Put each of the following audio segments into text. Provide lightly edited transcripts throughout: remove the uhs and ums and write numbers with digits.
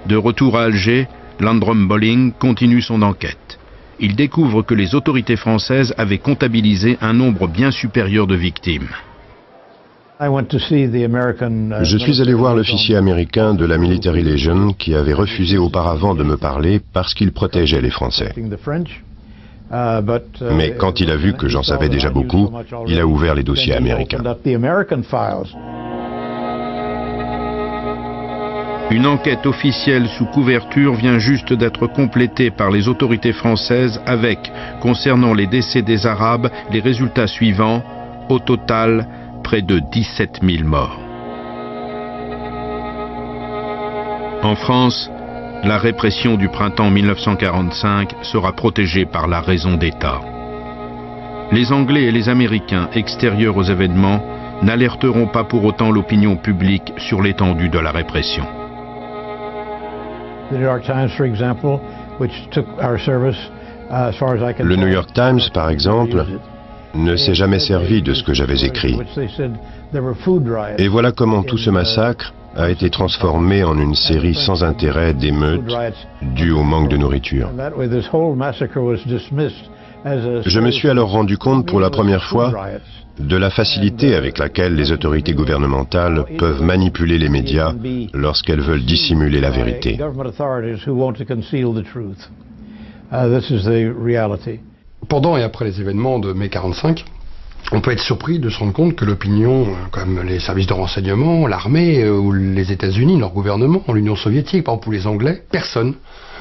De retour à Alger, Landrum Bolling continue son enquête. Il découvre que les autorités françaises avaient comptabilisé un nombre bien supérieur de victimes. Je suis allé voir l'officier américain de la Military Legion qui avait refusé auparavant de me parler parce qu'il protégeait les Français. Mais quand il a vu que j'en savais déjà beaucoup, il a ouvert les dossiers américains. Une enquête officielle sous couverture vient juste d'être complétée par les autorités françaises avec, concernant les décès des Arabes, les résultats suivants. Au total, près de 17 000 morts. En France, la répression du printemps 1945 sera protégée par la raison d'État. Les Anglais et les Américains extérieurs aux événements n'alerteront pas pour autant l'opinion publique sur l'étendue de la répression. Le New York Times, par exemple, ne s'est jamais servi de ce que j'avais écrit. Et voilà comment tout ce massacre a été transformé en une série sans intérêt d'émeutes dues au manque de nourriture. Je me suis alors rendu compte pour la première fois de la facilité avec laquelle les autorités gouvernementales peuvent manipuler les médias lorsqu'elles veulent dissimuler la vérité. Pendant et après les événements de mai 45, on peut être surpris de se rendre compte que l'opinion, comme les services de renseignement, l'armée ou les États-Unis, leur gouvernement, l'Union soviétique, par exemple, ou les Anglais, personne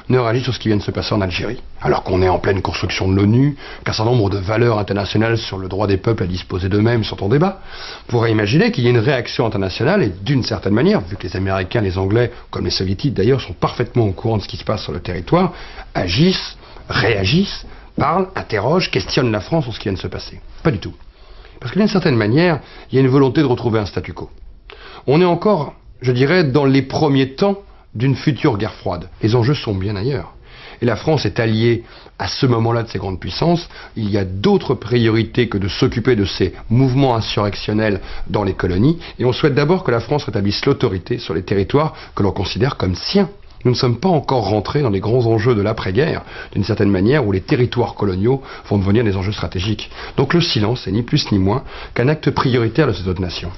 ne réagit sur ce qui vient de se passer en Algérie. Alors qu'on est en pleine construction de l'ONU, qu'un certain nombre de valeurs internationales sur le droit des peuples à disposer d'eux-mêmes sont en débat, on pourrait imaginer qu'il y ait une réaction internationale et d'une certaine manière, vu que les Américains, les Anglais, comme les Soviétiques d'ailleurs, sont parfaitement au courant de ce qui se passe sur le territoire, agissent, réagissent, parlent, interrogent, questionnent la France sur ce qui vient de se passer. Pas du tout. Parce que d'une certaine manière, il y a une volonté de retrouver un statu quo. On est encore, je dirais, dans les premiers temps d'une future guerre froide. Les enjeux sont bien ailleurs. Et la France est alliée à ce moment-là de ces grandes puissances. Il y a d'autres priorités que de s'occuper de ces mouvements insurrectionnels dans les colonies. Et on souhaite d'abord que la France rétablisse l'autorité sur les territoires que l'on considère comme siens. Nous ne sommes pas encore rentrés dans les grands enjeux de l'après-guerre, d'une certaine manière, où les territoires coloniaux vont devenir des enjeux stratégiques. Donc le silence est ni plus ni moins qu'un acte prioritaire de ces autres nations.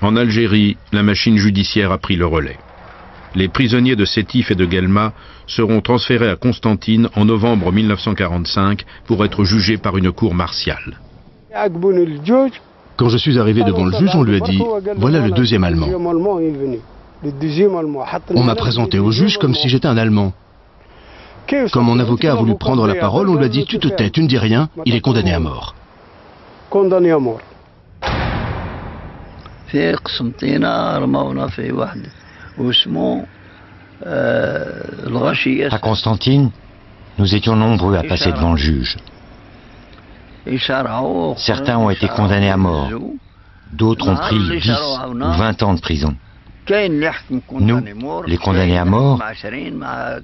En Algérie, la machine judiciaire a pris le relais. Les prisonniers de Sétif et de Guelma seront transférés à Constantine en novembre 1945 pour être jugés par une cour martiale. Quand je suis arrivé devant le juge, on lui a dit « Voilà le deuxième Allemand ». On m'a présenté au juge comme si j'étais un Allemand. Quand mon avocat a voulu prendre la parole, on lui a dit « Tu te tais, tu ne dis rien, il est condamné à mort ». À Constantine, nous étions nombreux à passer devant le juge. Certains ont été condamnés à mort, d'autres ont pris 10 ou 20 ans de prison. Nous, les condamnés à mort,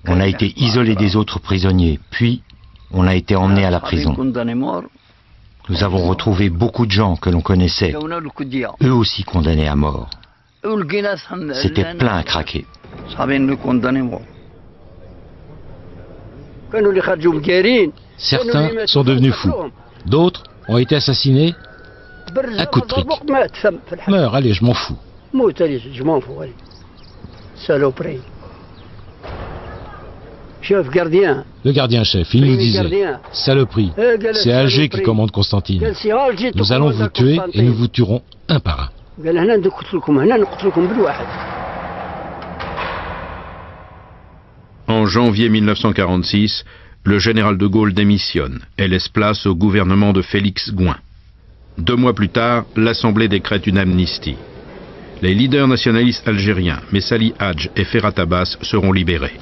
on a été isolés des autres prisonniers, puis on a été emmenés à la prison. Nous avons retrouvé beaucoup de gens que l'on connaissait, eux aussi condamnés à mort. C'était plein à craquer. Certains sont devenus fous, d'autres ont été assassinés à coups de trique. Meurs, allez, je m'en fous. Le gardien-chef, il nous disait, saloperie, c'est Alger qui commande Constantine. Nous allons vous tuer et nous vous tuerons un par un. En janvier 1946, le général de Gaulle démissionne et laisse place au gouvernement de Félix Gouin. 2 mois plus tard, l'Assemblée décrète une amnistie. Les leaders nationalistes algériens, Messali Hadj et Ferhat Abbas, seront libérés.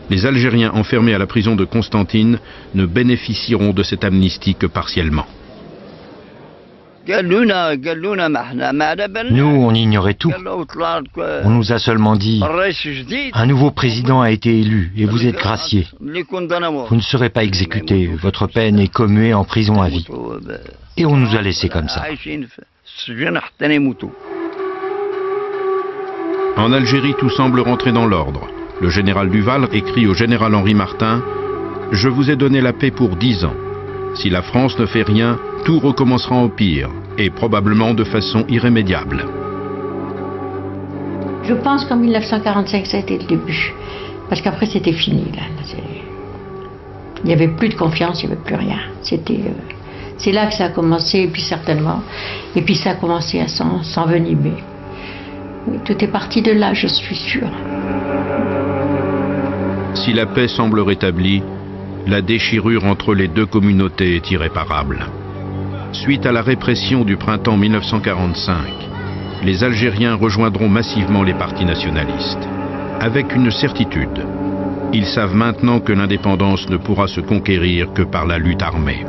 Les Algériens enfermés à la prison de Constantine ne bénéficieront de cette amnistie que partiellement. Nous, on ignorait tout. On nous a seulement dit « Un nouveau président a été élu et vous êtes gracié. Vous ne serez pas exécuté, votre peine est commuée en prison à vie. » Et on nous a laissés comme ça. En Algérie, tout semble rentrer dans l'ordre. Le général Duval écrit au général Henri Martin « Je vous ai donné la paix pour 10 ans. Si la France ne fait rien, tout recommencera au pire, et probablement de façon irrémédiable. » Je pense qu'en 1945, ça a été le début. Parce qu'après, c'était fini. Là. Il n'y avait plus de confiance, il n'y avait plus rien. C'est là que ça a commencé, et puis certainement. Et puis ça a commencé à s'envenimer. Tout est parti de là, je suis sûr. Si la paix semble rétablie, la déchirure entre les deux communautés est irréparable. Suite à la répression du printemps 1945, les Algériens rejoindront massivement les partis nationalistes. Avec une certitude, ils savent maintenant que l'indépendance ne pourra se conquérir que par la lutte armée.